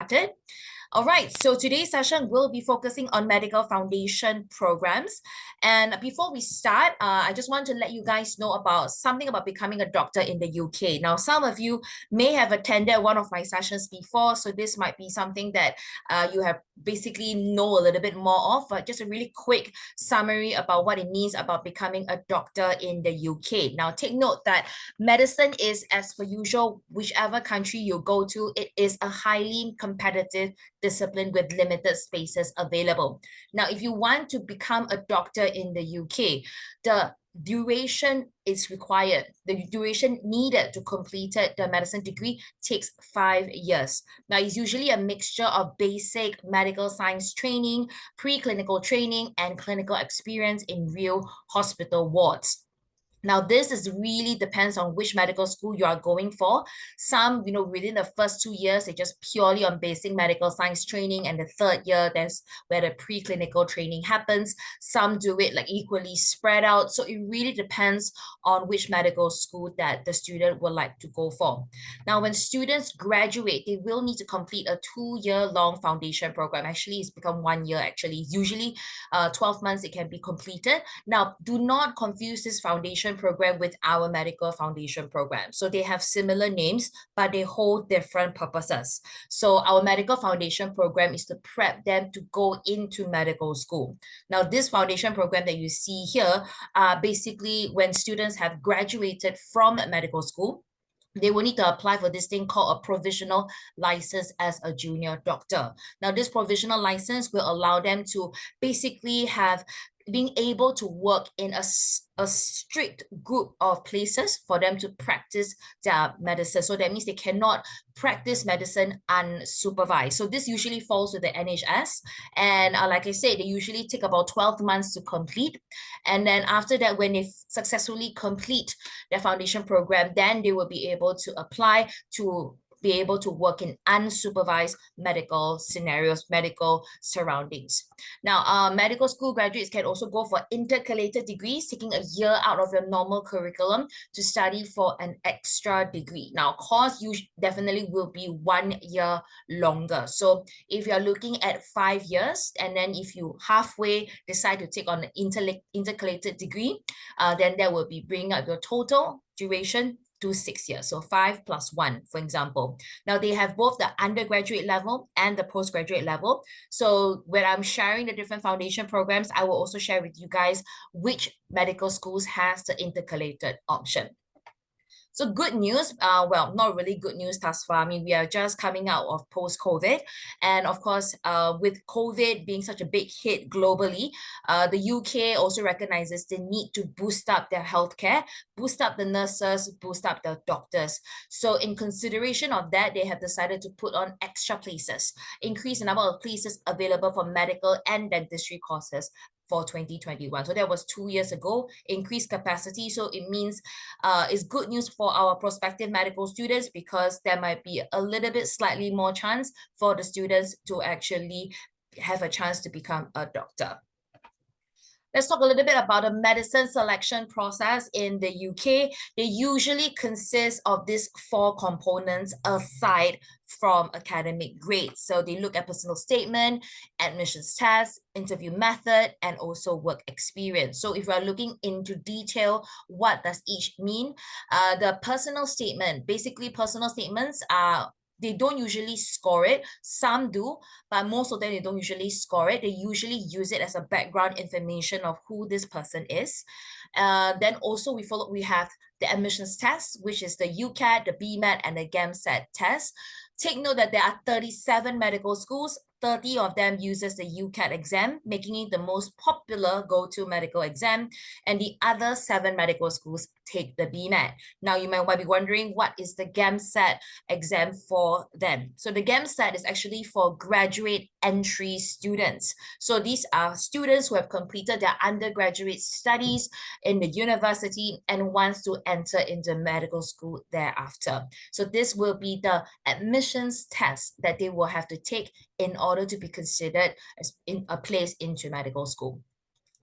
started. All right, so today's session will be focusing on medical foundation programs. And before we start, I just want to let you guys know about something about becoming a doctor in the UK. Now, some of you may have attended one of my sessions before, so this might be something that you have basically know a little bit more of, but just a really quick summary about what it means about becoming a doctor in the UK. Now, take note that medicine is, as per usual, whichever country you go to, it is a highly competitive discipline with limited spaces available. Now, if you want to become a doctor in the UK, the duration is required. The duration needed to complete the medicine degree takes 5 years. Now, it's usually a mixture of basic medical science training, preclinical training, and clinical experience in real hospital wards. Now, this is really depends on which medical school you are going for. Some, within the first 2 years, they just purely on basic medical science training, and the third year, that's where the preclinical training happens. Some do it like equally spread out. So it really depends on which medical school that the student would like to go for. Now, when students graduate, they will need to complete a 2-year long foundation program. Actually, it's become 1 year, actually. Usually 12 months, it can be completed. Now, do not confuse this foundation program with our medical foundation program. So they have similar names, but they hold different purposes. So our medical foundation program is to prep them to go into medical school. Now, this foundation program that you see here, basically when students have graduated from medical school, they will need to apply for this thing called a provisional license as a junior doctor. Now, this provisional license will allow them to basically have being able to work in a strict group of places for them to practice their medicine. So that means they cannot practice medicine unsupervised. So this usually falls with the NHS. And like I said, they usually take about 12 months to complete. And then after that, when they successfully complete their foundation program, then they will be able to apply to be able to work in unsupervised medical scenarios, medical surroundings. Now, medical school graduates can also go for intercalated degrees, taking a year out of your normal curriculum to study for an extra degree. Now, course you definitely will be 1 year longer. So if you're looking at 5 years, and then if you halfway decide to take on an intercalated degree, then that will be bringing up your total duration to 6 years. So 5 plus 1, for example. Now, they have both the undergraduate level and the postgraduate level. So when I'm sharing the different foundation programs, I will also share with you guys which medical schools has the intercalated option. So good news, well, not really good news thus far. I mean, we are just coming out of post-COVID. And of course, with COVID being such a big hit globally, the UK also recognizes the need to boost up their healthcare, boost up the nurses, boost up the doctors. So in consideration of that, they have decided to put on extra places, increase the number of places available for medical and dentistry courses for 2021. So that was 2 years ago, increased capacity. So it means it's good news for our prospective medical students, because there might be a little bit slightly more chance for the students to actually have a chance to become a doctor. Let's talk a little bit about the medicine selection process in the UK. They usually consist of these 4 components aside from academic grades. So they look at personal statement, admissions test, interview method, and also work experience. So if we're looking into detail, what does each mean? The personal statement, basically personal statements are they don't usually score it. Some do, but most of them, they don't usually score it. They usually use it as a background information of who this person is. Then also we have the admissions test, which is the UCAT, the BMAT, and the GAMSAT test. Take note that there are 37 medical schools. 30 of them uses the UCAT exam, making it the most popular go-to medical exam, and the other 7 medical schools take the BMAT. Now, you might be wondering, what is the GAMSAT exam for them? So the GAMSAT is actually for graduate entry students. So these are students who have completed their undergraduate studies in the university and wants to enter into medical school thereafter. So this will be the admissions test that they will have to take in order to be considered as in a place into medical school.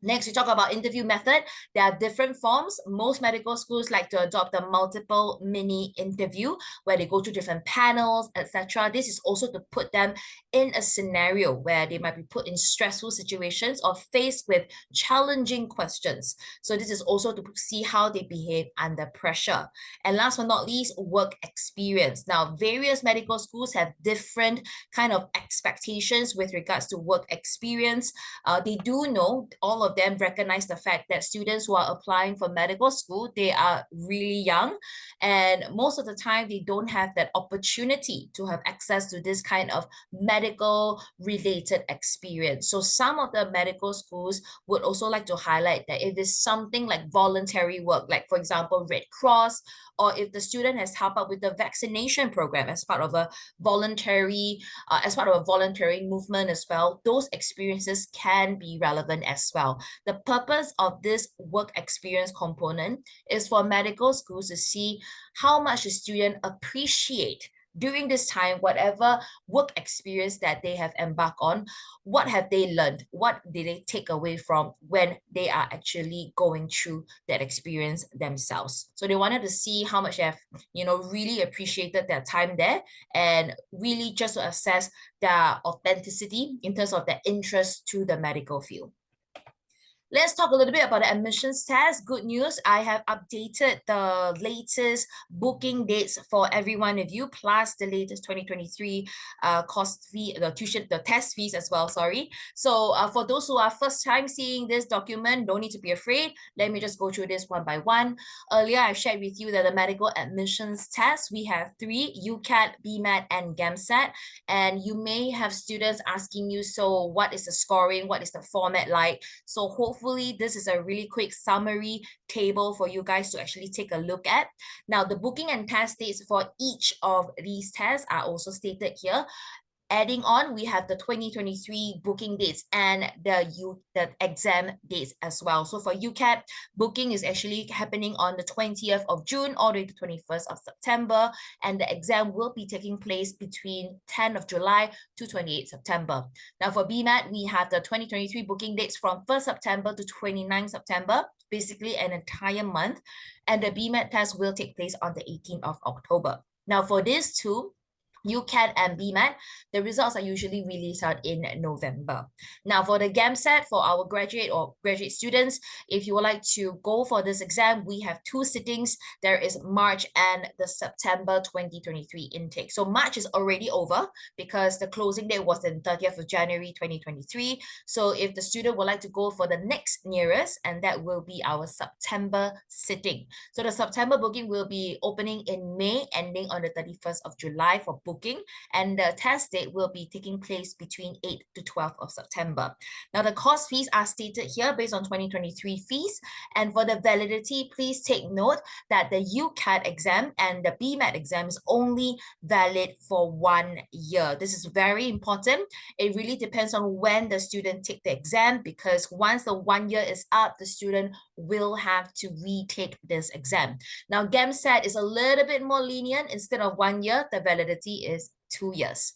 Next, we talk about interview method. There are different forms. Most medical schools like to adopt a multiple mini interview where they go to different panels, etc. This is also to put them in a scenario where they might be put in stressful situations or faced with challenging questions. So this is also to see how they behave under pressure. And last but not least, work experience. Now, various medical schools have different kind of expectations with regards to work experience. They do know, all of them recognize the fact that students who are applying for medical school, they are really young, and most of the time they don't have that opportunity to have access to this kind of medical related experience. So some of the medical schools would also like to highlight that if it's something like voluntary work, like for example, Red Cross, or if the student has helped out with the vaccination program as part of a voluntary as part of a voluntary movement as well, those experiences can be relevant as well. The purpose of this work experience component is for medical schools to see how much the student appreciate during this time, whatever work experience that they have embarked on, what have they learned? What did they take away from when they are actually going through that experience themselves? So they wanted to see how much they have, really appreciated their time there, and really just to assess their authenticity in terms of their interest to the medical field. Let's talk a little bit about the admissions test. Good news, I have updated the latest booking dates for every one of you, plus the latest 2023 cost fee, the test fees as well, sorry. So for those who are first time seeing this document, don't need to be afraid. Let me just go through this one by one. Earlier, I shared with you that the medical admissions test, we have 3, UCAT, BMAT, and GAMSAT. And you may have students asking you, so what is the scoring? What is the format like? So hopefully this is a really quick summary table for you guys to actually take a look at. Now, the booking and test dates for each of these tests are also stated here. Adding on, we have the 2023 booking dates and the exam dates as well. So for UCAT, booking is actually happening on the 20th of June all the way to 21st of September, and the exam will be taking place between 10th of July to 28th September. Now for BMAT, we have the 2023 booking dates from 1st September to 29th September, basically an entire month, and the BMAT test will take place on the 18th of October. Now for these two, UCAT and BMAT, the results are usually released out in November. Now, for the GAMSAT, for our graduate students, if you would like to go for this exam, we have 2 sittings. There is March and the September 2023 intake. So March is already over because the closing date was in 30th of January 2023. So if the student would like to go for the next nearest, and that will be our September sitting. So the September booking will be opening in May, ending on the 31st of July for booking, and the test date will be taking place between 8th to 12th of September. Now, the course fees are stated here based on 2023 fees, and for the validity, please take note that the UCAT exam and the BMAT exam is only valid for 1 year. This is very important. It really depends on when the student take the exam, because once the 1 year is up, the student will have to retake this exam. Now, GAMSAT is a little bit more lenient. Instead of 1 year, the validity is 2 years.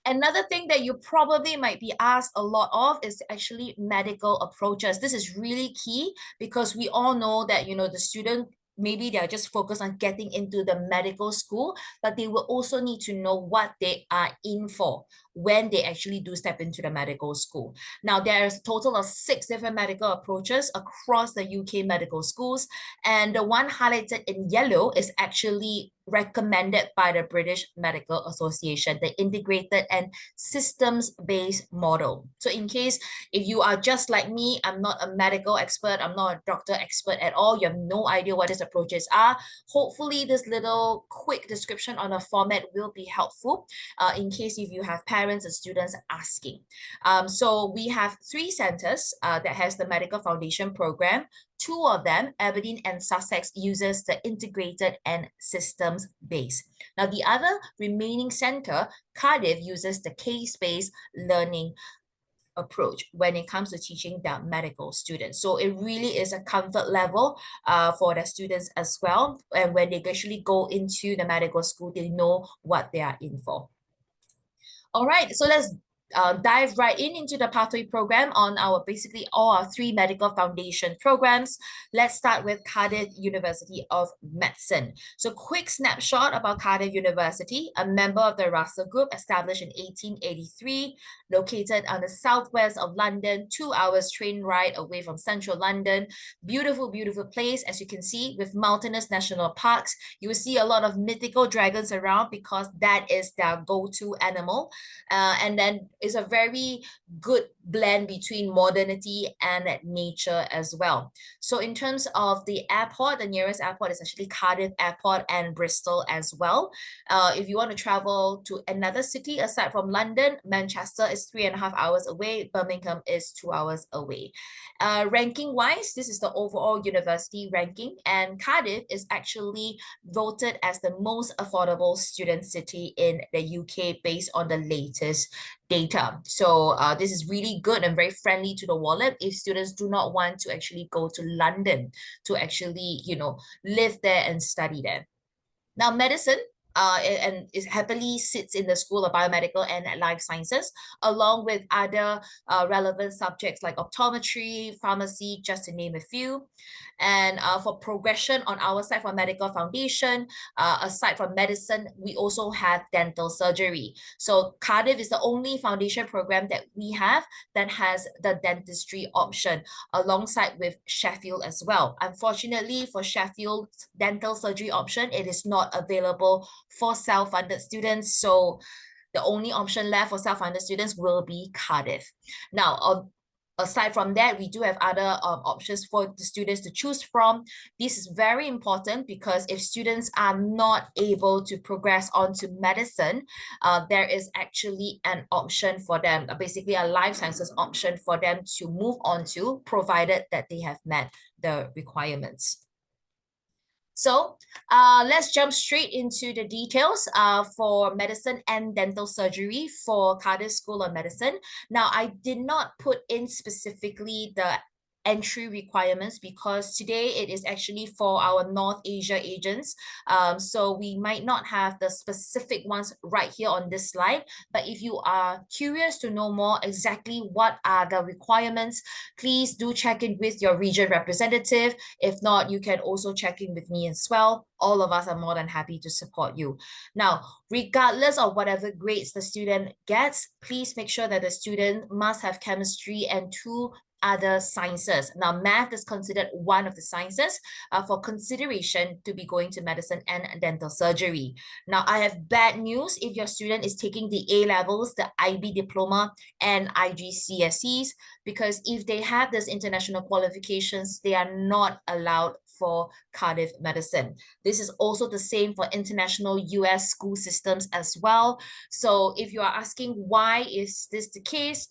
Another thing that you probably might be asked a lot of is actually medical approaches. This is really key because we all know that, the student, maybe they're just focused on getting into the medical school, but they will also need to know what they are in for when they actually do step into the medical school. Now, there's a total of 6 different medical approaches across the UK medical schools, and the one highlighted in yellow is actually recommended by the British Medical Association, the integrated and systems-based model. So in case if you are just like me, I'm not a medical expert, I'm not a doctor expert at all, you have no idea what these approaches are, hopefully this little quick description on the format will be helpful in case if you have parents and students asking. So we have 3 centers that has the Medical Foundation program. 2 of them, Aberdeen and Sussex, uses the integrated and systems base. Now, the other remaining center, Cardiff, uses the case-based learning approach when it comes to teaching their medical students. So it really is a comfort level for the students as well. And when they actually go into the medical school, they know what they are in for. All right, so let's dive right into the pathway program on our basically all our 3 medical foundation programs. Let's start with Cardiff University of Medicine. So quick snapshot about Cardiff University, a member of the Russell Group established in 1883, located on the southwest of London, 2 hours train ride away from central London. Beautiful, beautiful place, as you can see, with mountainous national parks. You will see a lot of mythical dragons around because that is their go-to animal. And then it's a very good blend between modernity and nature as well. So in terms of the airport, the nearest airport is actually Cardiff Airport and Bristol as well. If you want to travel to another city aside from London, Manchester is 3.5 hours away. Birmingham is 2 hours away. Ranking wise, this is the overall university ranking, and Cardiff is actually voted as the most affordable student city in the UK based on the latest data. So this is really good and very friendly to the wallet if students do not want to actually go to London to actually, live there and study there. Now, medicine and is happily sits in the School of Biomedical and Life Sciences, along with other relevant subjects like optometry, pharmacy, just to name a few. And for progression on our side for medical foundation, aside from medicine, we also have dental surgery. So Cardiff is the only foundation program that we have that has the dentistry option alongside with Sheffield as well. Unfortunately, for Sheffield's dental surgery option, it is not available for self-funded students. So the only option left for self-funded students will be Cardiff. Now, aside from that, we do have other options for the students to choose from. This is very important because if students are not able to progress on to medicine, there is actually an option for them, basically a life sciences option for them to move on to, provided that they have met the requirements. So let's jump straight into the details for medicine and dental surgery for Cardiff School of Medicine. Now, I did not put in specifically the entry requirements because today it is actually for our North Asia agents. So we might not have the specific ones right here on this slide, but if you are curious to know more exactly what are the requirements, please do check in with your region representative. If not, you can also check in with me as well. All of us are more than happy to support you. Now, regardless of whatever grades the student gets, please make sure that the student must have chemistry and 2 other sciences. Now, math is considered one of the sciences for consideration to be going to medicine and dental surgery. Now, I have bad news if your student is taking the A levels, the IB diploma, and IGCSEs, because if they have these international qualifications, they are not allowed for Cardiff Medicine. This is also the same for international US school systems as well. So if you are asking why is this the case,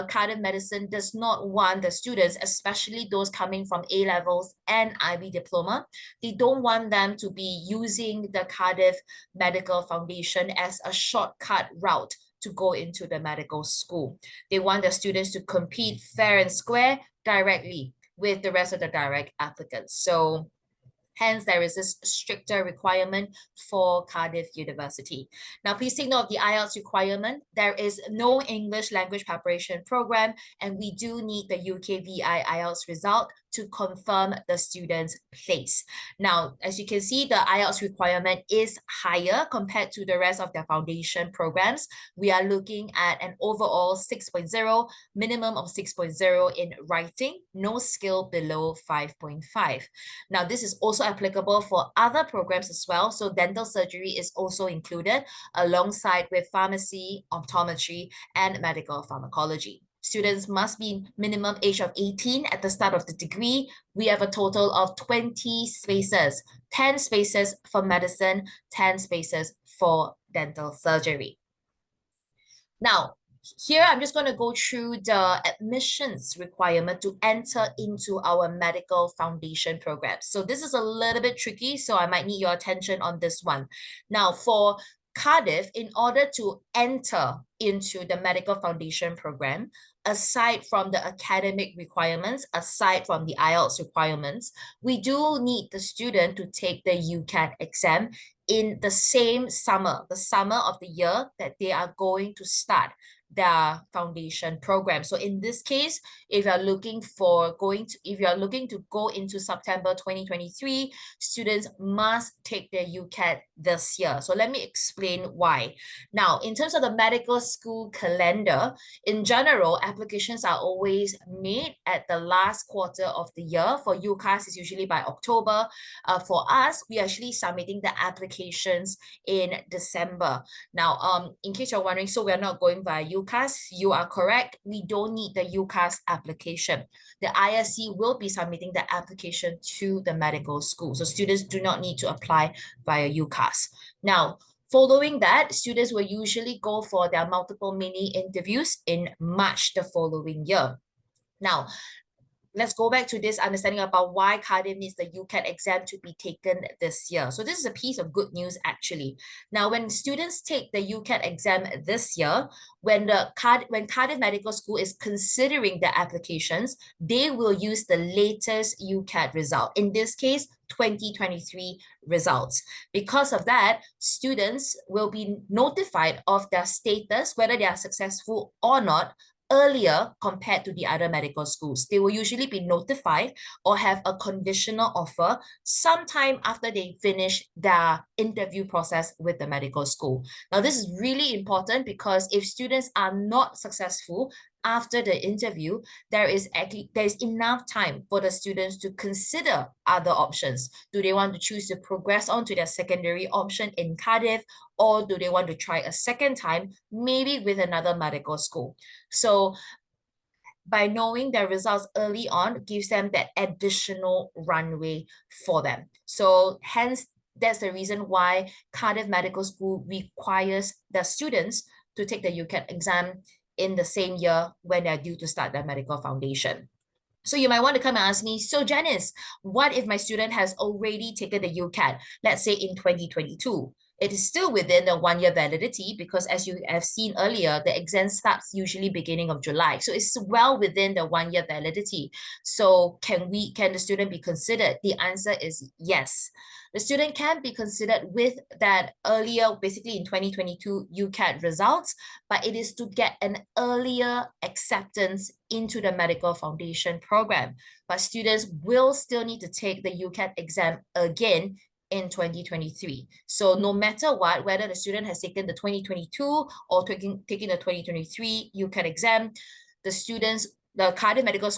Cardiff Medicine does not want the students, especially those coming from A levels and IB diploma, they don't want them to be using the Cardiff Medical Foundation as a shortcut route to go into the medical school. They want the students to compete fair and square directly with the rest of the direct applicants. So hence, there is this stricter requirement for Cardiff University. Now, please take note of the IELTS requirement. There is no English language preparation program, and we do need the UKVI IELTS result to confirm the student's place. Now, as you can see, the IELTS requirement is higher compared to the rest of the foundation programs. We are looking at an overall 6.0, minimum of 6.0 in writing, no skill below 5.5. Now, this is also applicable for other programs as well. So dental surgery is also included alongside with pharmacy, optometry, and medical pharmacology. Students must be minimum age of 18 at the start of the degree. We have a total of 20 spaces, 10 spaces for medicine, 10 spaces for dental surgery. Now, here I'm just going to go through the admissions requirement to enter into our medical foundation program. So this is a little bit tricky, so I might need your attention on this one. Now, for Cardiff, in order to enter into the medical foundation program, aside from the academic requirements, aside from the IELTS requirements, we do need the student to take the UCAT exam in the same summer, the summer of the year that they are going to start their foundation program. So in this case, if you're looking to go into September 2023, students must take their UCAT this year. So let me explain why. Now, in terms of the medical school calendar, in general, applications are always made at the last quarter of the year. For UCAS, it's usually by October. For us, we are actually submitting the applications in December. Now, in case you're wondering, so we're not going via UCAS, you are correct. We don't need the UCAS application. The ISC will be submitting the application to the medical school. So students do not need to apply via UCAS. Now, following that, students will usually go for their multiple mini interviews in March the following year. Now, let's go back to this understanding about why Cardiff needs the UCAT exam to be taken this year. So this is a piece of good news, actually. Now, when students take the UCAT exam this year, when Cardiff Medical School is considering their applications, they will use the latest UCAT result. In this case, 2023 results. Because of that, students will be notified of their status, whether they are successful or not, earlier compared to the other medical schools. They will usually be notified or have a conditional offer sometime after they finish their interview process with the medical school. Now, this is really important because if students are not successful after the interview, there is enough time for the students to consider other options. Do they want to choose to progress on to their secondary option in Cardiff, or do they want to try a second time, maybe with another medical school? So by knowing their results early on gives them that additional runway for them. So hence, that's the reason why Cardiff Medical School requires the students to take the UCAT exam in the same year when they're due to start their medical foundation. So you might want to come and ask me, so Janice, what if my student has already taken the UCAT, let's say in 2022? It is still within the 1-year validity because as you have seen earlier, the exam starts usually beginning of July. So it's well within the 1-year validity. So can the student be considered? The answer is yes. The student can be considered with that earlier, basically in 2022 UCAT results, but it is to get an earlier acceptance into the medical foundation program. But students will still need to take the UCAT exam again in 2023. So no matter what, whether the student has taken the 2022 or taking the 2023 UCAT exam, the Cardiff Medical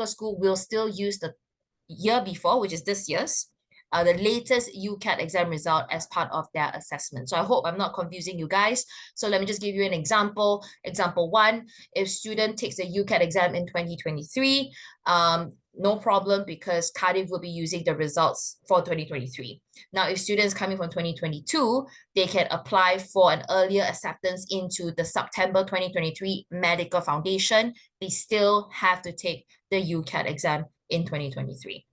School will still use the year before, which is this year's, the latest UCAT exam result as part of their assessment. So I hope I'm not confusing you guys. So let me just give you an example. Example 1, if student takes the UCAT exam in 2023, no problem because Cardiff will be using the results for 2023. Now, if students coming from 2022, they can apply for an earlier acceptance into the September 2023 Medical Foundation. They still have to take the UCAT exam in 2023.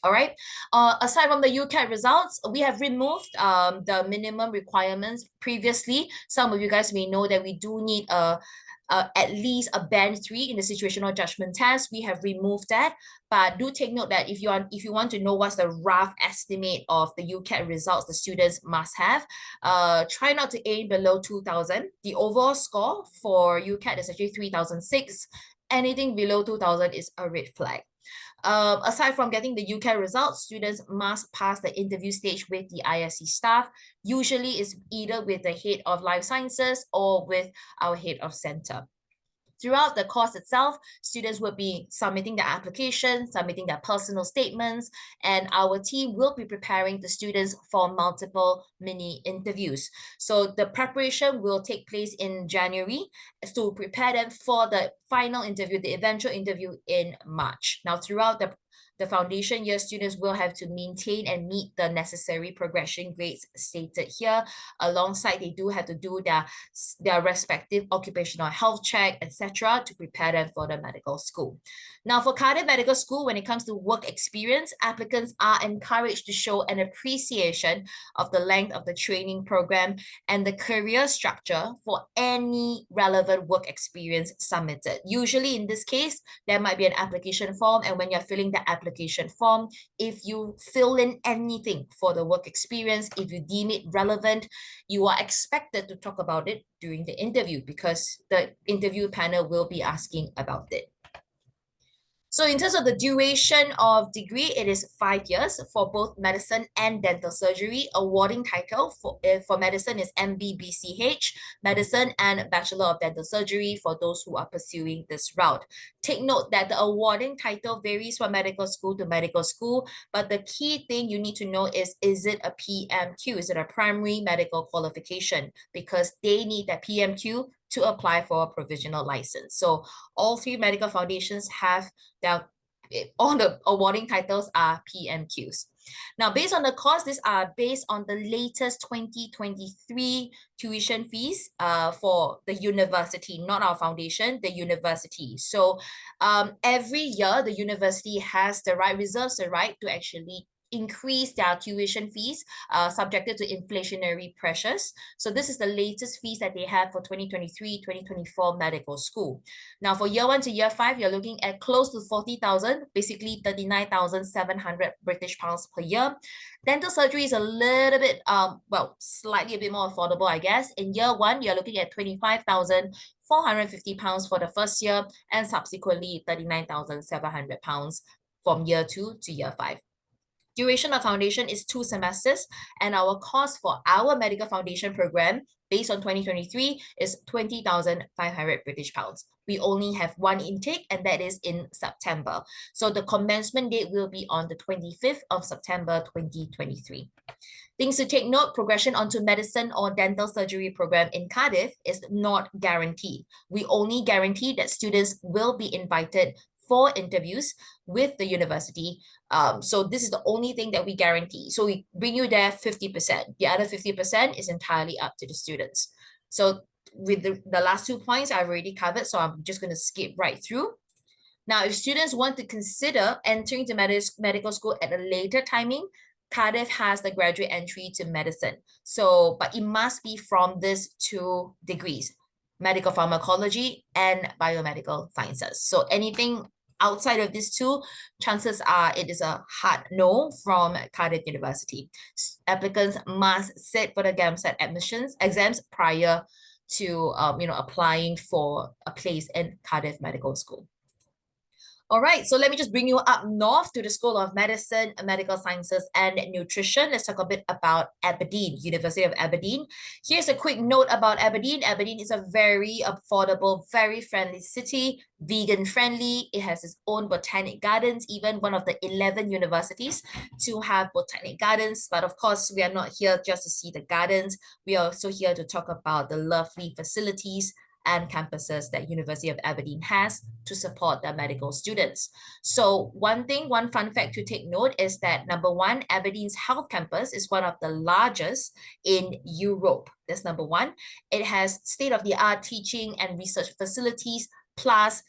All right. Aside from the UCAT results, we have removed the minimum requirements previously. Some of you guys may know that we do need at least a band 3 in the situational judgment test. We have removed that, but do take note that if you want to know what's the rough estimate of the UCAT results the students must have, try not to aim below 2,000. The overall score for UCAT is actually 3,006. Anything below 2,000 is a red flag. Aside from getting the UCAT results, students must pass the interview stage with the ISC staff. Usually it's either with the head of life sciences or with our head of center. Throughout the course itself, students will be submitting their application, submitting their personal statements, and our team will be preparing the students for multiple mini interviews. So the preparation will take place in January to prepare them for the final interview, the eventual interview in March. Now, throughout the foundation year, students will have to maintain and meet the necessary progression grades stated here. Alongside, they do have to do their respective occupational health check, etc., to prepare them for the medical school. Now, for Cardiff Medical School, when it comes to work experience, applicants are encouraged to show an appreciation of the length of the training program and the career structure for any relevant work experience submitted. Usually, in this case, there might be an application form, and when you're filling the application application form. If you fill in anything for the work experience, if you deem it relevant, you are expected to talk about it during the interview because the interview panel will be asking about it. So in terms of the duration of degree, it is 5 years for both medicine and dental surgery. Awarding title for medicine is MB/BCH, medicine and Bachelor of Dental Surgery for those who are pursuing this route. Take note that the awarding title varies from medical school to medical school, but the key thing you need to know is it a PMQ? Is it a primary medical qualification? Because they need that PMQ to apply for a provisional license. So all three medical foundations have all the awarding titles are PMQs. Now, based on the cost, these are based on the latest 2023 tuition fees for the university, not our foundation, the university. So every year, the university reserves the right to actually increase their tuition fees subjected to inflationary pressures. So this is the latest fees that they have for 2023-2024 medical school. Now for year 1 to year 5, you're looking at close to 40,000, basically 39,700 British pounds per year. Dental surgery is a little bit, slightly a bit more affordable, I guess. In year 1, you're looking at 25,450 pounds for the first year and subsequently 39,700 pounds from year 2 to year 5. Duration of foundation is 2 semesters, and our cost for our medical foundation program based on 2023 is 20,500 British pounds. We only have one intake, and that is in September. So the commencement date will be on the 25th of September 2023. Things to take note: progression onto medicine or dental surgery program in Cardiff is not guaranteed. We only guarantee that students will be invited for interviews with the university. So this is the only thing that we guarantee. So we bring you there 50%. The other 50% is entirely up to the students. So with the last 2 points I've already covered, so I'm just going to skip right through. Now, if students want to consider entering the medical school at a later timing, Cardiff has the graduate entry to medicine. So, but it must be from these 2 degrees, medical pharmacology and biomedical sciences. So anything outside of these 2, chances are it is a hard no from Cardiff University. Applicants must sit for the GAMSAT admissions exams prior to applying for a place in Cardiff Medical School. All right, so let me just bring you up north to the School of Medicine, Medical Sciences and Nutrition. Let's talk a bit about Aberdeen, University of Aberdeen. Here's a quick note about Aberdeen. Aberdeen is a very affordable, very friendly city, vegan friendly. It has its own botanic gardens, even one of the 11 universities to have botanic gardens. But of course, we are not here just to see the gardens. We are also here to talk about the lovely facilities and campuses that University of Aberdeen has to support their medical students. So one fun fact to take note is that number 1, Aberdeen's health campus is one of the largest in Europe. That's number 1. It has state-of-the-art teaching and research facilities, plus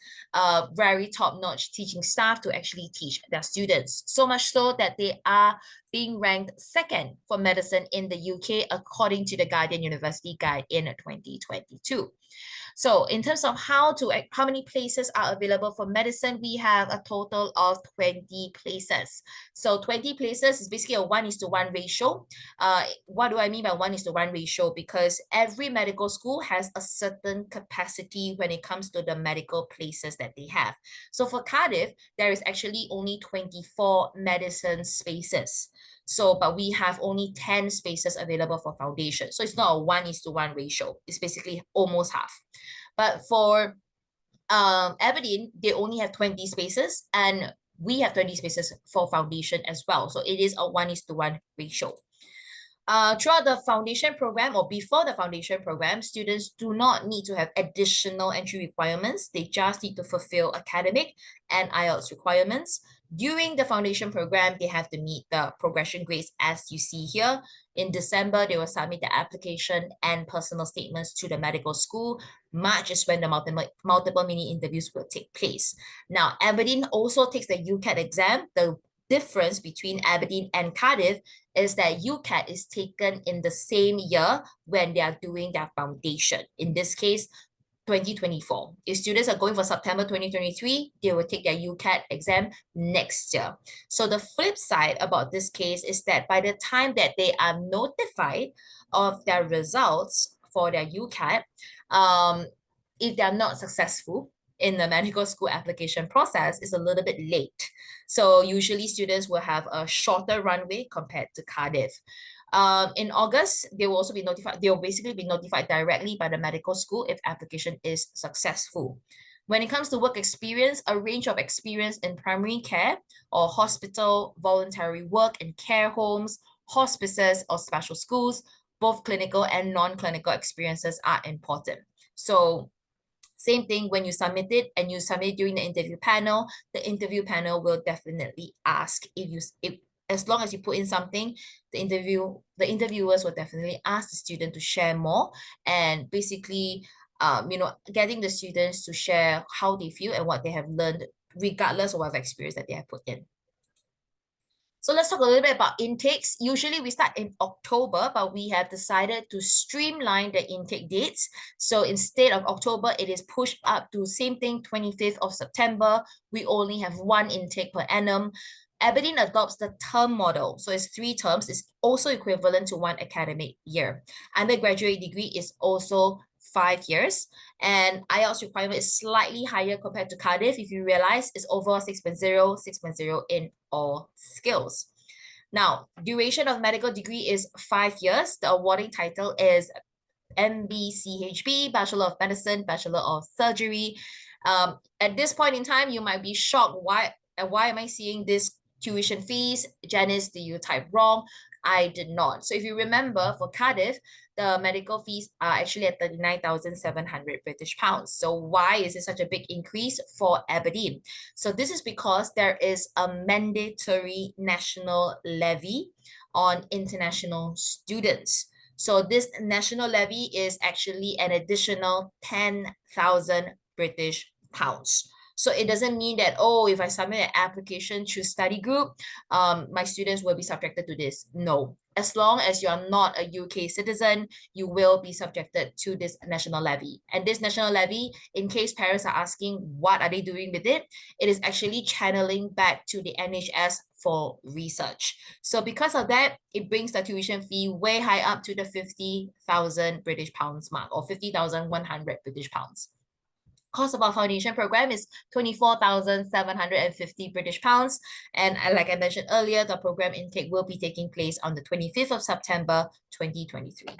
very top-notch teaching staff to actually teach their students. So much so that they are being ranked 2nd for medicine in the UK, according to the Guardian University Guide in 2022. So in terms of how many places are available for medicine, we have a total of 20 places. So 20 places is basically a 1:1 ratio. What do I mean by 1:1 ratio? Because every medical school has a certain capacity when it comes to the medical places that they have. So for Cardiff, there is actually only 24 medicine spaces. So, but we have only 10 spaces available for foundation. So it's not a 1:1 ratio. It's basically almost half. But for Aberdeen, they only have 20 spaces, and we have 20 spaces for foundation as well. So it is a 1:1 ratio. Throughout the foundation program or before the foundation program, students do not need to have additional entry requirements. They just need to fulfill academic and IELTS requirements. During the foundation program, they have to meet the progression grades as you see here. In December, they will submit the application and personal statements to the medical school. March is when the multiple mini interviews will take place. Now, Aberdeen also takes the UCAT exam. The difference between Aberdeen and Cardiff is that UCAT is taken in the same year when they are doing their foundation. In this case, 2024. If students are going for September 2023, they will take their UCAT exam next year. So the flip side about this case is that by the time that they are notified of their results for their UCAT, if they are not successful in the medical school application process, it's a little bit late. So usually students will have a shorter runway compared to Cardiff. In August, they will also be notified, they will basically be notified directly by the medical school if application is successful. When it comes to work experience, a range of experience in primary care or hospital, voluntary work in care homes, hospices, or special schools, both clinical and non-clinical experiences are important. So same thing when you submit it and you submit during the interview panel, the interview panel will definitely ask if as long as you put in something, the interviewers will definitely ask the student to share more and basically getting the students to share how they feel and what they have learned regardless of what experience that they have put in. So let's talk a little bit about intakes. Usually we start in October, but we have decided to streamline the intake dates. So instead of October, it is pushed up to same thing, 25th of September. We only have one intake per annum. Aberdeen adopts the term model. So it's 3 terms. It's also equivalent to 1 academic year. Undergraduate degree is also 5 years. And IELTS requirement is slightly higher compared to Cardiff. If you realize, it's over 6.0, 6.0 in all skills. Now, duration of medical degree is 5 years. The awarding title is MBCHB, Bachelor of Medicine, Bachelor of Surgery. At this point in time, you might be shocked. Why am I seeing this tuition fees? Janice, did you type wrong? I did not. So if you remember, for Cardiff, the medical fees are actually at 39,700 British pounds. So why is it such a big increase for Aberdeen? So this is because there is a mandatory national levy on international students. So this national levy is actually an additional 10,000 British pounds. So it doesn't mean that, oh, if I submit an application to study group, my students will be subjected to this. No. As long as you are not a UK citizen, you will be subjected to this national levy. And this national levy, in case parents are asking what are they doing with it, it is actually channeling back to the NHS for research. So because of that, it brings the tuition fee way high up to the 50,000 British pounds mark, or 50,100 British pounds. Cost of our foundation program is 24,750 British pounds. And like I mentioned earlier, the program intake will be taking place on the 25th of September, 2023.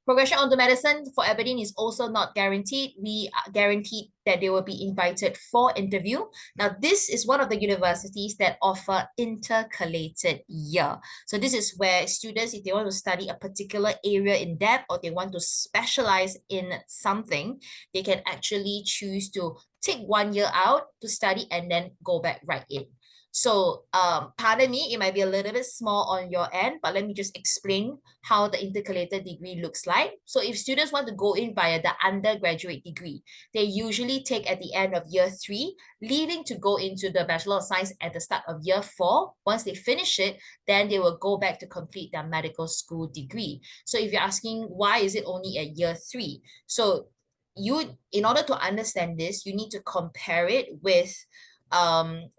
Progression onto medicine for Aberdeen is also not guaranteed. We are guaranteed that they will be invited for interview. Now, this is one of the universities that offer intercalated year. So this is where students, if they want to study a particular area in depth or they want to specialize in something, they can actually choose to take 1 year out to study and then go back right in. So pardon me, it might be a little bit small on your end, but let me just explain how the intercalated degree looks like. So if students want to go in via the undergraduate degree, they usually take at the end of year 3, leaving to go into the Bachelor of Science at the start of year 4. Once they finish it, then they will go back to complete their medical school degree. So if you're asking why is it only at year 3? So in order to understand this, you need to compare it with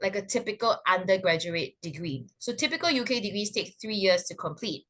like a typical undergraduate degree. So typical UK degrees take 3 years to complete.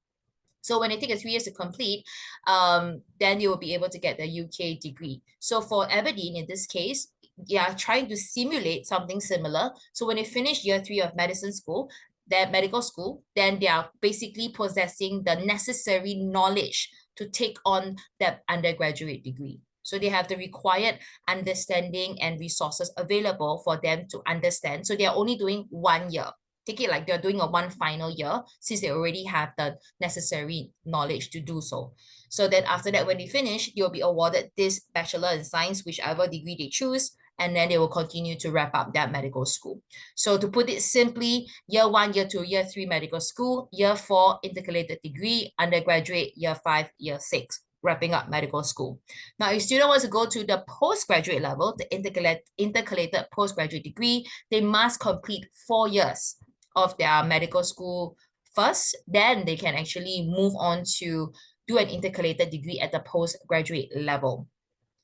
So when they take 3 years to complete, then you will be able to get the UK degree. So for Aberdeen, in this case, they are trying to simulate something similar. So when they finish year 3 of medicine school, their medical school, then they are basically possessing the necessary knowledge to take on that undergraduate degree. So they have the required understanding and resources available for them to understand. So they're only doing 1 year. Take it like they're doing a 1 final year since they already have the necessary knowledge to do so. So then after that, when they finish, you'll be awarded this Bachelor in Science, whichever degree they choose, and then they will continue to wrap up their medical school. So to put it simply, year 1, year 2, year 3 medical school, year 4 intercalated degree, undergraduate, year 5, year 6. Wrapping up medical school. Now, if student wants to go to the postgraduate level, the intercalated postgraduate degree, they must complete 4 years of their medical school first. Then they can actually move on to do an intercalated degree at the postgraduate level.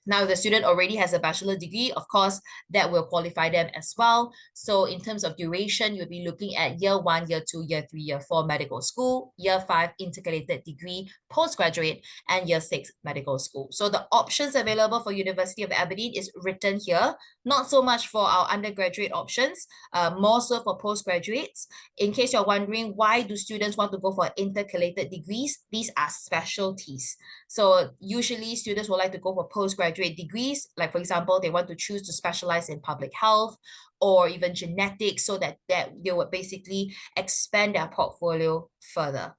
Now, if the student already has a bachelor degree, of course, that will qualify them as well. So in terms of duration, you'll be looking at year 1, year 2, year 3, year 4 medical school, year 5 intercalated degree, postgraduate, and year 6 medical school. So the options available for University of Aberdeen is written here, not so much for our undergraduate options, more so for postgraduates. In case you're wondering, why do students want to go for intercalated degrees? These are specialties. So usually students would like to go for postgraduate degrees, like for example, they want to choose to specialize in public health or even genetics, so that they would basically expand their portfolio further.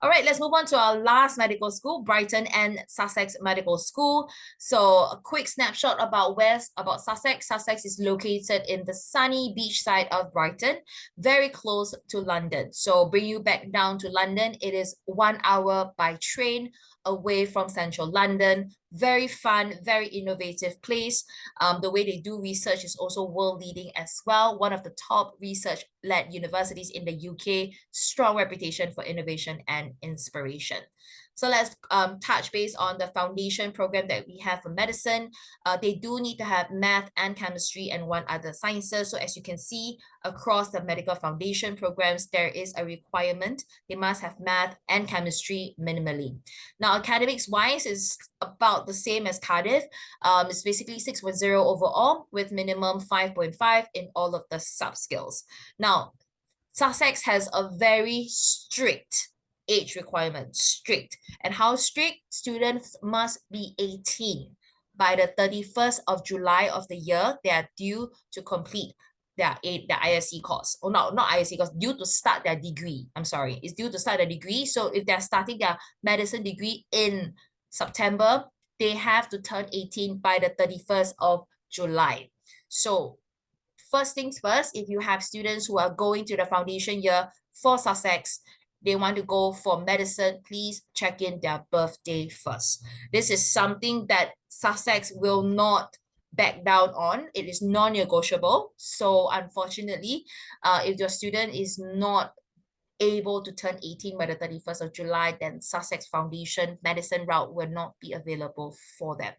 All right, let's move on to our last medical school, Brighton and Sussex Medical School. So a quick snapshot about Sussex. Sussex is located in the sunny beach side of Brighton, very close to London. So bring you back down to London. It is 1 hour by train away from central London. Very fun, very innovative place. The way they do research is also world leading as well. One of the top research-led universities in the UK, strong reputation for innovation and inspiration. So let's touch base on the foundation program that we have for medicine. They do need to have math and chemistry and one other sciences. So as you can see, across the medical foundation programs, there is a requirement. They must have math and chemistry minimally. Now, academics-wise is about the same as Cardiff. It's basically 6.0 overall with minimum 5.5 in all of the sub-skills. Now, Sussex has a very strict age requirement, strict. And how strict? Students must be 18. By the 31st of July of the year, they are due to complete their ISC course. Oh, no, not ISC course, due to start their degree. I'm sorry, it's due to start their degree. So if they're starting their medicine degree in September, they have to turn 18 by the 31st of July. So first things first, if you have students who are going to the foundation year for Sussex, they want to go for medicine, please check in their birthday first. This is something that Sussex will not back down on. It is non-negotiable. So unfortunately, if your student is not able to turn 18 by the 31st of July, then Sussex Foundation medicine route will not be available for them.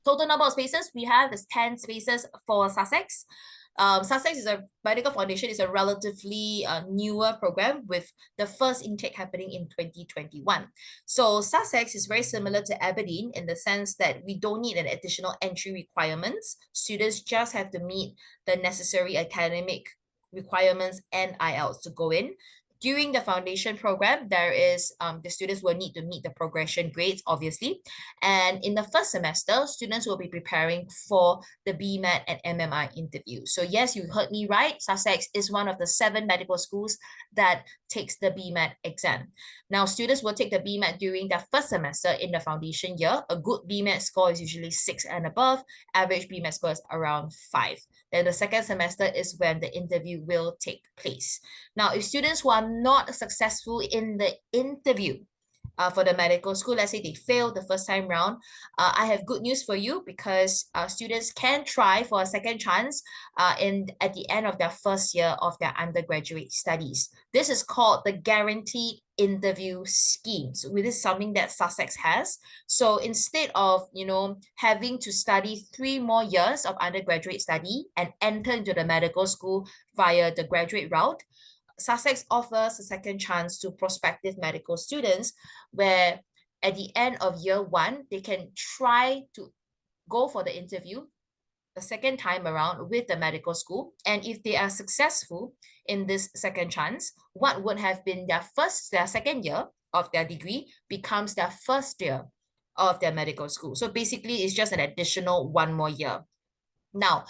Total number of spaces we have is 10 spaces for Sussex. Sussex is a medical foundation is a relatively newer program with the first intake happening in 2021. So Sussex is very similar to Aberdeen in the sense that we don't need an additional entry requirements. Students just have to meet the necessary academic requirements and IELTS to go in. During the foundation program, there is the students will need to meet the progression grades, obviously. And in the first semester, students will be preparing for the BMAT and MMI interview. So yes, you heard me right. Sussex is one of the 7 medical schools that takes the BMAT exam. Now, students will take the BMAT during their first semester in the foundation year. A good BMAT score is usually 6 and above. Average BMAT score is around 5. Then the second semester is when the interview will take place. Now, if students who are not successful in the interview for the medical school, let's say they failed the first time round, I have good news for you because students can try for a second chance at the end of their first year of their undergraduate studies. This is called the guaranteed interview scheme. So this is something that Sussex has. So instead of, having to study 3 more years of undergraduate study and enter into the medical school via the graduate route, Sussex offers a second chance to prospective medical students where at the end of year 1, they can try to go for the interview the second time around with the medical school. And if they are successful in this second chance, what would have been their second year of their degree becomes their first year of their medical school. So basically, it's just an additional 1 more year. Now,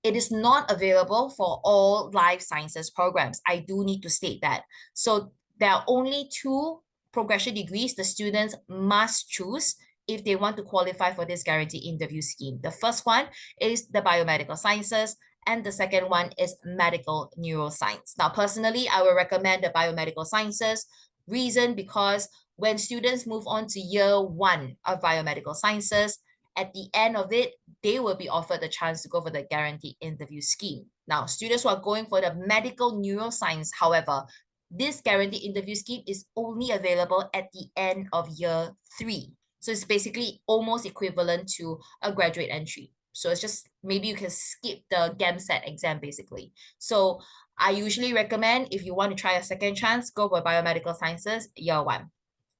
it is not available for all life sciences programs. I do need to state that. So there are only 2 progression degrees the students must choose if they want to qualify for this guaranteed interview scheme. The first one is the biomedical sciences, and the second one is medical neuroscience. Now, personally, I would recommend the biomedical sciences. Reason because when students move on to year 1 of biomedical sciences, at the end of it, they will be offered the chance to go for the guaranteed interview scheme. Now, students who are going for the medical neuroscience, however, this guaranteed interview scheme is only available at the end of year 3. So it's basically almost equivalent to a graduate entry. So it's just maybe you can skip the GAMSAT exam basically. So I usually recommend if you want to try a second chance, go for biomedical sciences year 1.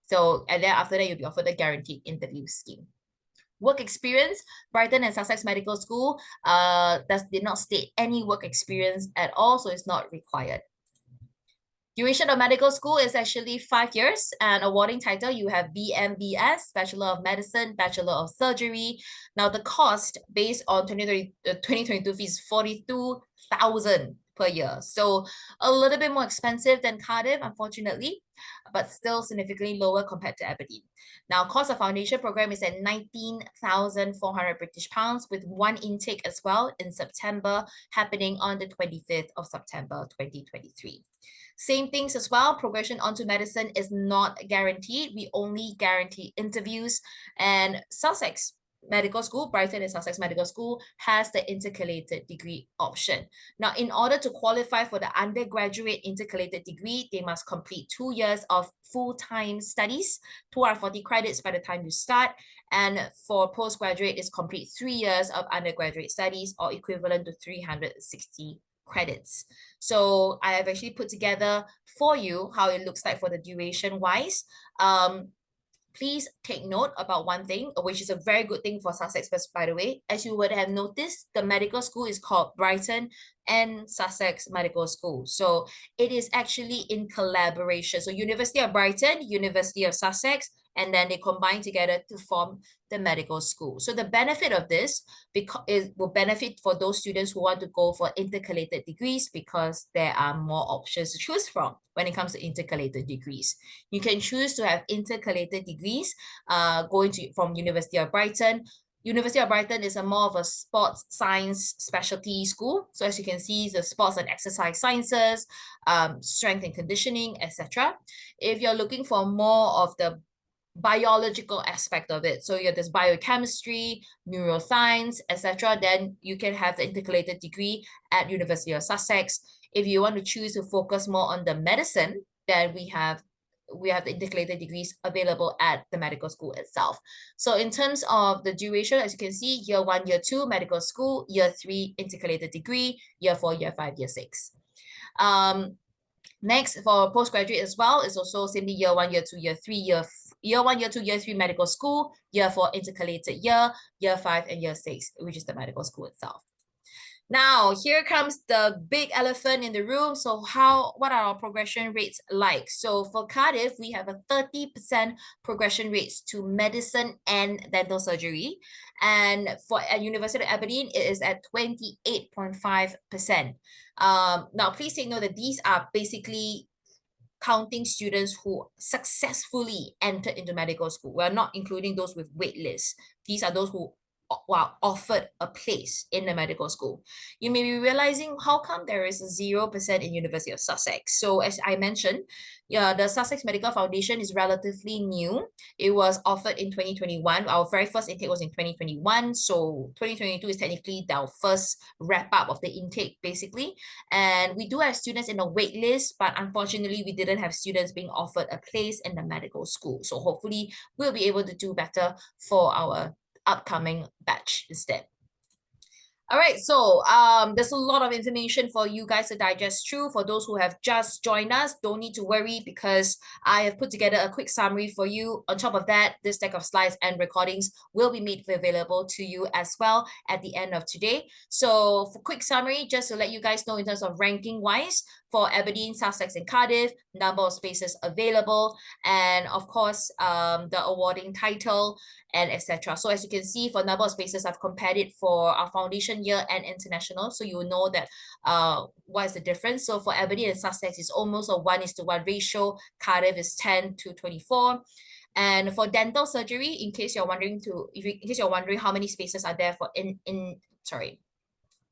So, and then after that, you'll be offered a guaranteed interview scheme. Work experience, Brighton and Sussex Medical School did not state any work experience at all, so it's not required. Duration of medical school is actually 5 years, and awarding title, you have BMBS, Bachelor of Medicine, Bachelor of Surgery. Now, the cost based on 2022 fees, 42,000 per year. So a little bit more expensive than Cardiff, unfortunately, but still significantly lower compared to Aberdeen. Now, cost of foundation program is at 19,400 British pounds with one intake as well in September, happening on the 25th of September, 2023. Same things as well. Progression onto medicine is not guaranteed. We only guarantee interviews. And Sussex Medical School, Brighton and Sussex Medical School, has the intercalated degree option. Now, in order to qualify for the undergraduate intercalated degree, they must complete 2 years of full-time studies, 240 credits by the time you start. And for postgraduate, it's complete 3 years of undergraduate studies, or equivalent to 360 credits. So I have actually put together for you how it looks like for the duration wise. Please take note about one thing, which is a very good thing for Sussex, by the way. As you would have noticed, the medical school is called Brighton and Sussex Medical School. So it is actually in collaboration. So University of Brighton, University of Sussex, and then they combine together to form the medical school. So the benefit of this it will benefit for those students who want to go for intercalated degrees, because there are more options to choose from when it comes to intercalated degrees. You can choose to have intercalated degrees going from University of Brighton. University of Brighton is more of a sports science specialty school. So as you can see, the sports and exercise sciences, strength and conditioning, etc. If you're looking for more of the biological aspect of it, so you have this biochemistry, neuroscience, etc., then you can have the intercalated degree at University of Sussex. If you want to choose to focus more on the medicine, then we have the intercalated degrees available at the medical school itself. So in terms of the duration, as you can see, year 1, year 2, medical school, year 3, intercalated degree, year 4, year 5, year 6. Next, for postgraduate as well, is also simply year 1, year 2, year 3, year 1, year 2, year 3 medical school, year 4 intercalated year 5, and year 6, which is the medical school itself. Now, here comes the big elephant in the room. So what are our progression rates like? So for Cardiff, we have a 30% progression rates to medicine and dental surgery. And at University of Aberdeen, it is at 28.5%. Now, please take note that these are basically counting students who successfully entered into medical school. We're not including those with wait lists. These are those who are offered a place in the medical school. You may be realizing how come there is 0% in University of Sussex. So as I mentioned, the Sussex Medical Foundation is relatively new. It was offered in 2021. Our very first intake was in 2021. So 2022 is technically our first wrap up of the intake, basically. And we do have students in the wait list, but unfortunately, we didn't have students being offered a place in the medical school. So hopefully, we'll be able to do better for our upcoming batch instead. All right, so there's a lot of information for you guys to digest through. For those who have just joined us, don't need to worry, because I have put together a quick summary for you. On top of that, this deck of slides and recordings will be made available to you as well at the end of today. So for quick summary, just to let you guys know in terms of ranking wise, for Aberdeen, Sussex, and Cardiff, number of spaces available, and of course, the awarding title, and etc. So as you can see, for number of spaces, I've compared it for our foundation year and international, so you will know that what is the difference. So for Aberdeen and Sussex, it's almost a 1:1 ratio. Cardiff is 10:24. And for dental surgery, in case you're wondering how many spaces are there for the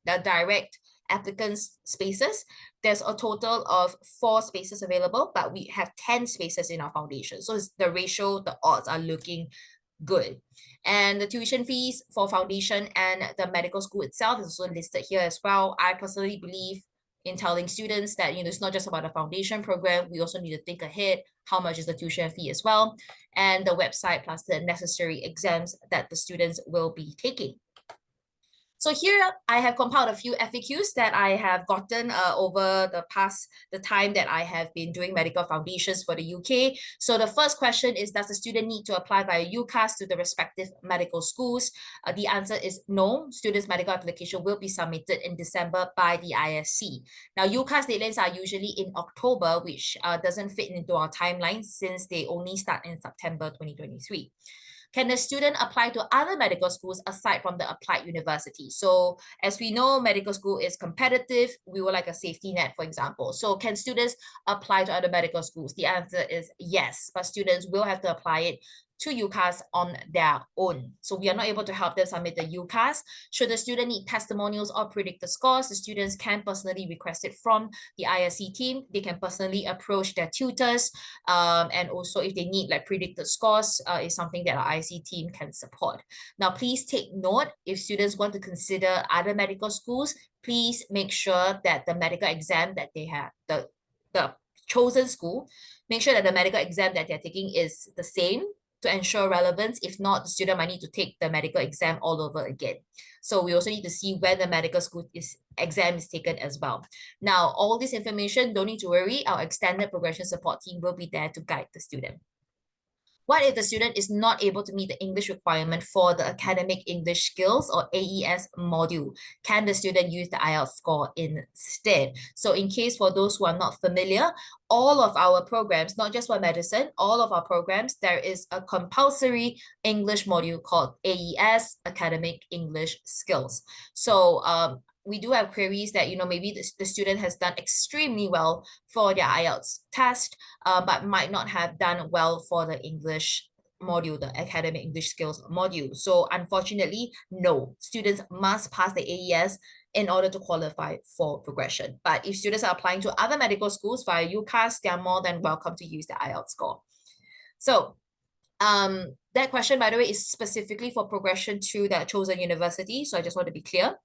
direct applicants spaces, there's a total of 4 spaces available, but we have 10 spaces in our foundation. So the ratio, the odds are looking good. And the tuition fees for foundation and the medical school itself is also listed here as well. I personally believe in telling students that, it's not just about a foundation program. We also need to think ahead. How much is the tuition fee as well? And the website plus the necessary exams that the students will be taking. So here I have compiled a few FAQs that I have gotten over the time that I have been doing medical foundations for the UK. So the first question is, does the student need to apply via UCAS to the respective medical schools? The answer is no. Students' medical application will be submitted in December by the ISC. Now, UCAS deadlines are usually in October, which doesn't fit into our timeline since they only start in September 2023. Can the student apply to other medical schools aside from the applied university? So as we know, medical school is competitive. We would like a safety net, for example. So can students apply to other medical schools? The answer is yes, but students will have to apply it to UCAS on their own. So we are not able to help them submit the UCAS. Should the student need testimonials or predicted scores, the students can personally request it from the ISC team. They can personally approach their tutors. And also if they need like predicted scores, is something that our ISC team can support. Now, please take note, if students want to consider other medical schools, please make sure that the medical exam that they have, the chosen school, make sure that the medical exam that they're taking is the same to ensure relevance. If not, the student might need to take the medical exam all over again. So we also need to see when the medical school exam is taken as well. Now, all this information, don't need to worry. Our extended progression support team will be there to guide the student. What if the student is not able to meet the English requirement for the academic English skills or AES module? Can the student use the IELTS score instead? So in case for those who are not familiar, all of our programs, not just for medicine, all of our programs, there is a compulsory English module called AES, Academic English Skills. So we do have queries that, maybe the student has done extremely well for their IELTS test, but might not have done well for the English module, the academic English skills module. So unfortunately, no, students must pass the AES in order to qualify for progression. But if students are applying to other medical schools via UCAS, they are more than welcome to use the IELTS score. So that question, by the way, is specifically for progression to that chosen university. So I just want to be clear.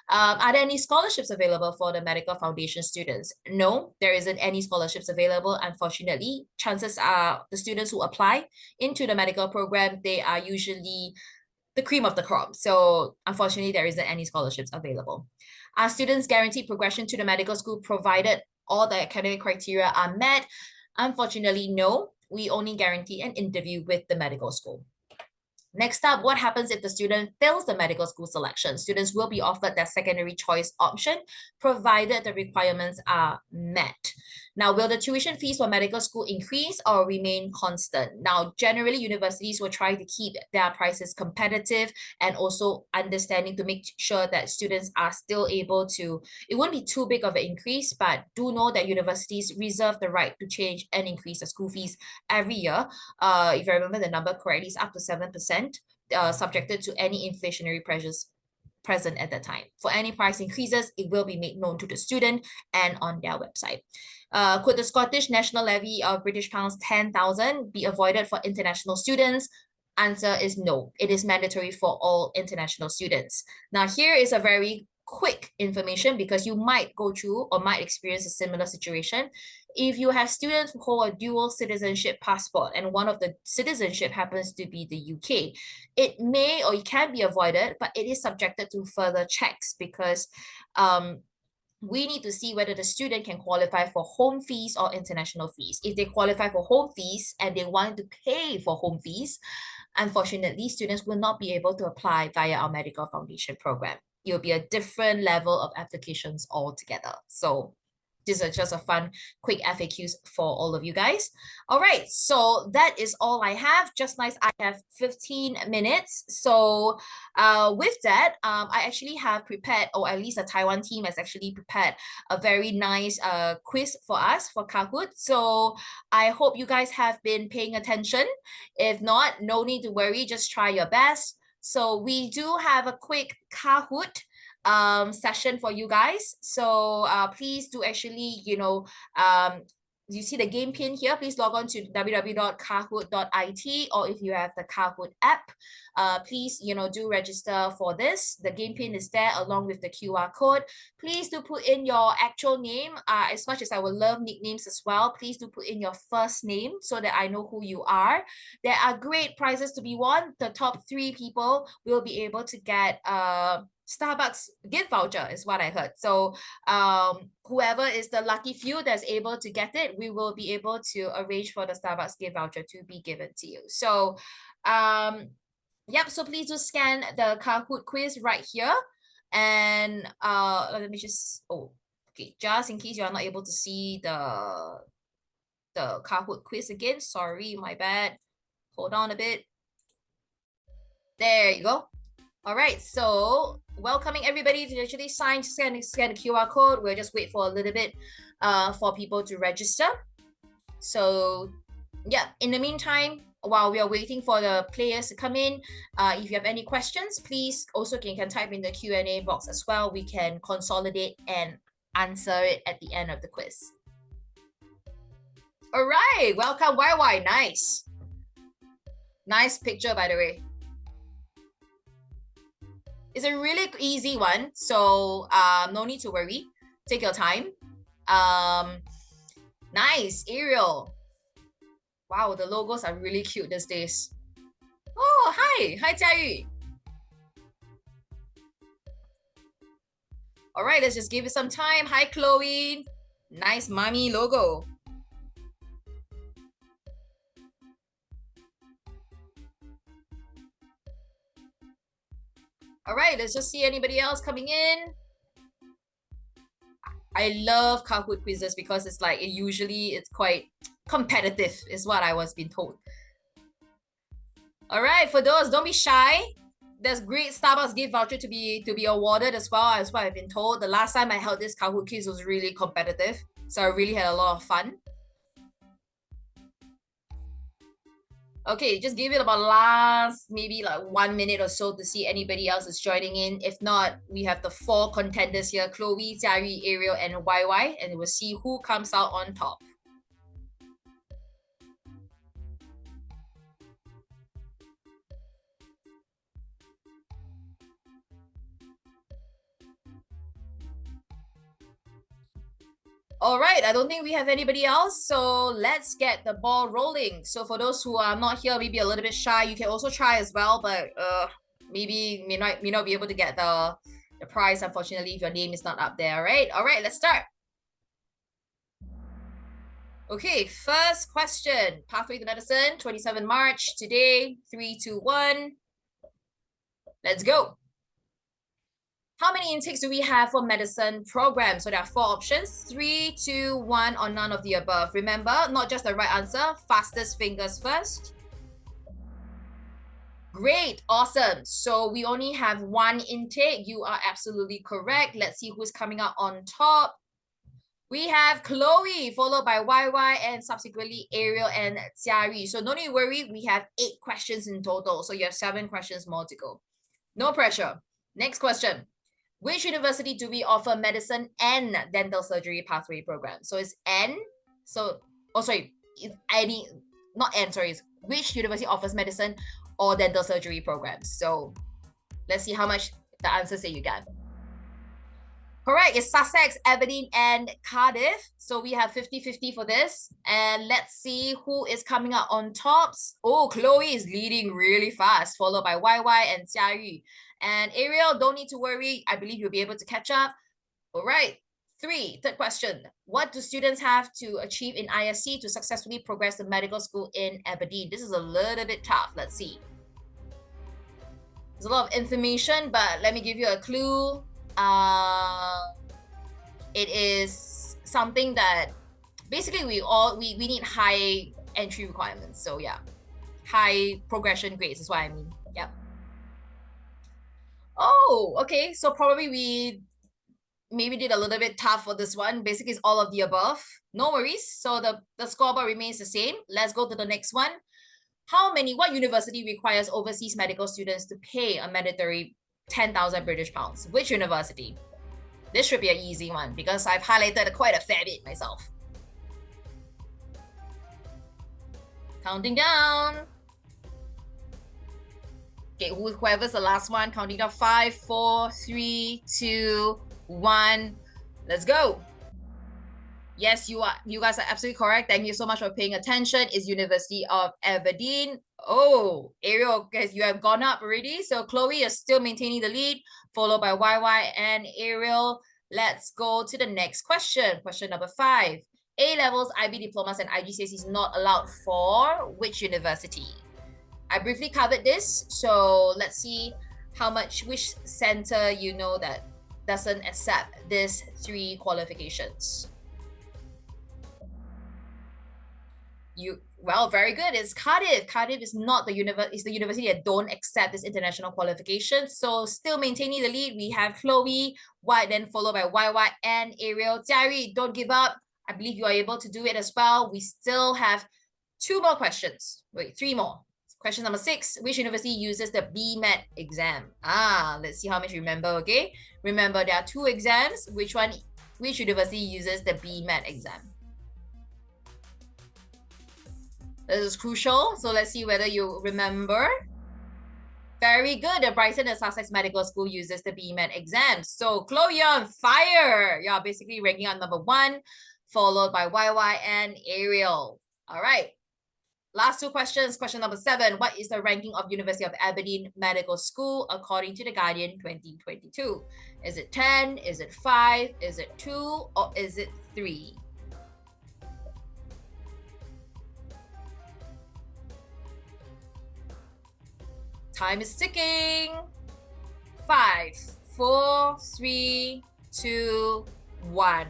Are there any scholarships available for the medical foundation students? No, there isn't any scholarships available. Unfortunately, chances are the students who apply into the medical program, they are usually the cream of the crop. So unfortunately, there isn't any scholarships available. Are students guaranteed progression to the medical school provided all the academic criteria are met? Unfortunately, no. We only guarantee an interview with the medical school. Next up, what happens if the student fails the medical school selection? Students will be offered their secondary choice option, provided the requirements are met. Now, will the tuition fees for medical school increase or remain constant? Now, generally, universities will try to keep their prices competitive and also understanding to make sure that students are still able to, it won't be too big of an increase, but do know that universities reserve the right to change and increase the school fees every year. If I remember the number correctly, it's up to 7%, subjected to any inflationary pressures present at that time. For any price increases, it will be made known to the student and on their website. Could the Scottish national levy of British pounds 10,000 be avoided for international students? Answer is no. It is mandatory for all international students. Now, here is a very quick information because you might go through or might experience a similar situation. If you have students who hold a dual citizenship passport and one of the citizenship happens to be the UK, it may or it can be avoided, but it is subjected to further checks because we need to see whether the student can qualify for home fees or international fees. If they qualify for home fees and they want to pay for home fees, unfortunately, students will not be able to apply via our medical foundation program. It will be a different level of applications altogether. So these are just a fun, quick FAQs for all of you guys. All right, so that is all I have. Just nice, I have 15 minutes. So with that, I actually have prepared, or at least the Taiwan team has actually prepared a very nice quiz for us for Kahoot. So I hope you guys have been paying attention. If not, no need to worry, just try your best. So we do have a quick Kahoot session for you guys. So please do actually, you see the game pin here, please log on to www.kahoot.it, or if you have the Kahoot app, please, do register for this. The game pin is there along with the QR code. Please do put in your actual name. As much as I would love nicknames as well, please do put in your first name so that I know who you are. There are great prizes to be won. The top 3 people will be able to get Starbucks gift voucher is what I heard. So whoever is the lucky few that's able to get it, we will be able to arrange for the Starbucks gift voucher to be given to you. So yep, so please do scan the Kahoot quiz right here. And let me just, okay, just in case you are not able to see the Kahoot quiz again, sorry, my bad. Hold on a bit. There you go. All right, so welcoming everybody to actually scan the QR code. We'll just wait for a little bit for people to register. So yeah, in the meantime, while we are waiting for the players to come in, if you have any questions, please also can type in the Q&A box as well. We can consolidate and answer it at the end of the quiz. All right, welcome YY, nice. Nice picture, by the way. It's a really easy one, so no need to worry. Take your time. Nice, Ariel. Wow, the logos are really cute these days. Oh, hi, Jiayu. All right, let's just give it some time. Hi, Chloe. Nice mommy logo. All right, let's just see anybody else coming in. I love Kahoot quizzes because it's like it's quite competitive, is what I was being told. All right, for those, don't be shy. There's great Starbucks gift voucher to be awarded as well, as what I've been told. The last time I held this Kahoot quiz was really competitive, so I really had a lot of fun. Okay, just give it about last maybe like 1 minute or so to see anybody else is joining in. If not, we have the 4 contenders here, Chloe, Jiayu, Ariel, and YY, and we'll see who comes out on top. All right, I don't think we have anybody else, so let's get the ball rolling. So for those who are not here, maybe a little bit shy, you can also try as well, but maybe may not be able to get the prize, unfortunately, if your name is not up there, right? All right, let's start. Okay, first question, Pathway to Medicine, 27 March, today, 3, 2, 1. Let's go. How many intakes do we have for medicine program? So there are 4 options, 3, 2, 1, or none of the above. Remember, not just the right answer, fastest fingers first. Great, awesome. So we only have 1 intake. You are absolutely correct. Let's see who's coming out on top. We have Chloe, followed by YY, and subsequently Ariel and Jiayu. So no need to worry, we have 8 questions in total. So you have 7 questions more to go. No pressure. Next question. Which university do we offer medicine and dental surgery pathway program? So it's N. So, which university offers medicine or dental surgery programs? So let's see how much the answers that you get. Correct, it's Sussex, Aberdeen, and Cardiff. So we have 50-50 for this. And let's see who is coming out on tops. Oh, Chloe is leading really fast, followed by YY and Jiayu. And Ariel, don't need to worry. I believe you'll be able to catch up. All right, third question. What do students have to achieve in ISC to successfully progress to medical school in Aberdeen? This is a little bit tough. Let's see. There's a lot of information, but let me give you a clue. It is something that basically we need high entry requirements. So yeah, high progression grades is what I mean. Yep. Oh, okay. So probably we maybe did a little bit tough for this one. Basically, it's all of the above. No worries. So the scoreboard remains the same. Let's go to the next one. What university requires overseas medical students to pay a mandatory 10,000 British pounds? Which university? This should be an easy one because I've highlighted quite a fair bit myself. Counting down. Okay, whoever's the last one, counting down 5, 4, 3, 2, 1. Let's go. Yes, you guys are absolutely correct. Thank you so much for paying attention. It's University of Aberdeen. Oh, Ariel, guys, you have gone up already. So Chloe is still maintaining the lead, followed by YY and Ariel. Let's go to the next question. Question number 5. A-levels, IB diplomas, and IGCSE is not allowed for which university? I briefly covered this, so let's see which center you know that doesn't accept these 3 qualifications. Well, very good. It's Cardiff. Cardiff is not the university that don't accept this international qualification. So still maintaining the lead, we have Chloe, White, then followed by YY and Ariel. Diary, don't give up. I believe you are able to do it as well. We still have 2 more questions. Wait, 3 more. Question number 6. Which university uses the BMAT exam? Let's see how much you remember, okay? Remember, there are 2 exams. Which university uses the BMAT exam? This is crucial. So let's see whether you remember. Very good. The Brighton and Sussex Medical School uses the BMAT exam. So Chloe, you're on fire. You're basically ranking on number 1, followed by YY and Ariel. All right. Last 2 questions. Question number 7. What is the ranking of University of Aberdeen Medical School according to The Guardian 2022? Is it 10? Is it 5? Is it 2? Or is it 3? Time is ticking. 5, 4, 3, 2, 1.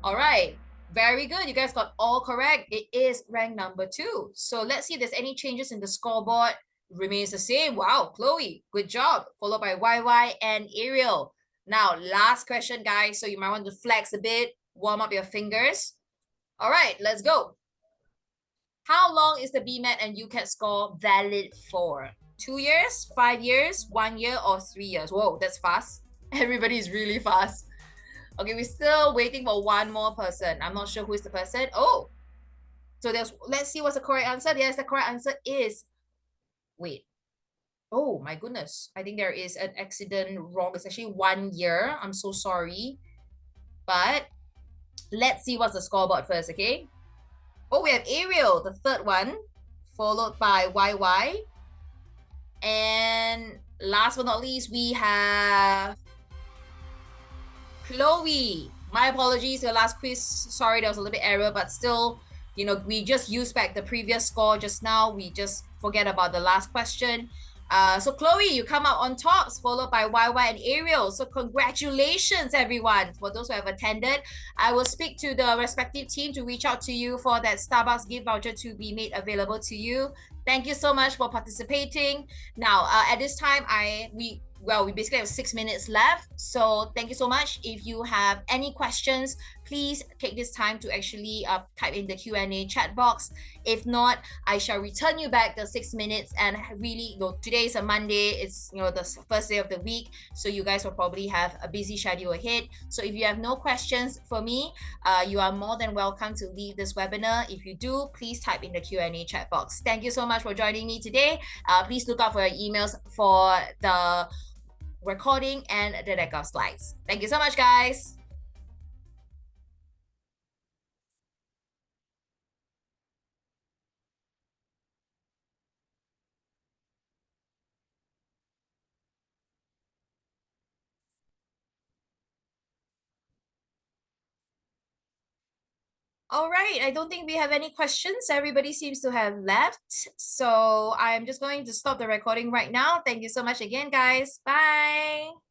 All right. Very good. You guys got all correct. It is ranked number 2. So let's see if there's any changes in the scoreboard. Remains the same. Wow, Chloe, good job. Followed by YY and Ariel. Now, last question, guys. So you might want to flex a bit, warm up your fingers. All right, let's go. How long is the BMAT and UCAT score valid for? 2 years, 5 years, 1 year, or 3 years? Whoa, that's fast. Everybody's really fast. Okay, we're still waiting for 1 more person. I'm not sure who is the person. Oh, so let's see what's the correct answer. Yes, the correct answer is, wait. Oh my goodness. I think there is an accident wrong. It's actually 1 year. I'm so sorry. But let's see what's the scoreboard first, okay? Oh, we have Ariel, the 3rd one, followed by YY. And last but not least, we have Chloe. My apologies, your last quiz. Sorry, there was a little bit error, but still, you know, we just used back the previous score just now. We just forget about the last question. So Chloe, you come out on top, followed by YY and Ariel. So congratulations, everyone, for those who have attended. I will speak to the respective team to reach out to you for that Starbucks gift voucher to be made available to you. Thank you so much for participating. Now, at this time, we basically have 6 minutes left. So thank you so much. If you have any questions, please take this time to actually type in the Q&A chat box. If not, I shall return you back the 6 minutes. And really, today is a Monday. It's the first day of the week, so you guys will probably have a busy schedule ahead. So if you have no questions for me, you are more than welcome to leave this webinar. If you do, please type in the Q&A chat box. Thank you so much for joining me today. Please look out for your emails for the recording and the deck of slides. Thank you so much, guys. All right, I don't think we have any questions. Everybody seems to have left. So I'm just going to stop the recording right now. Thank you so much again, guys. Bye.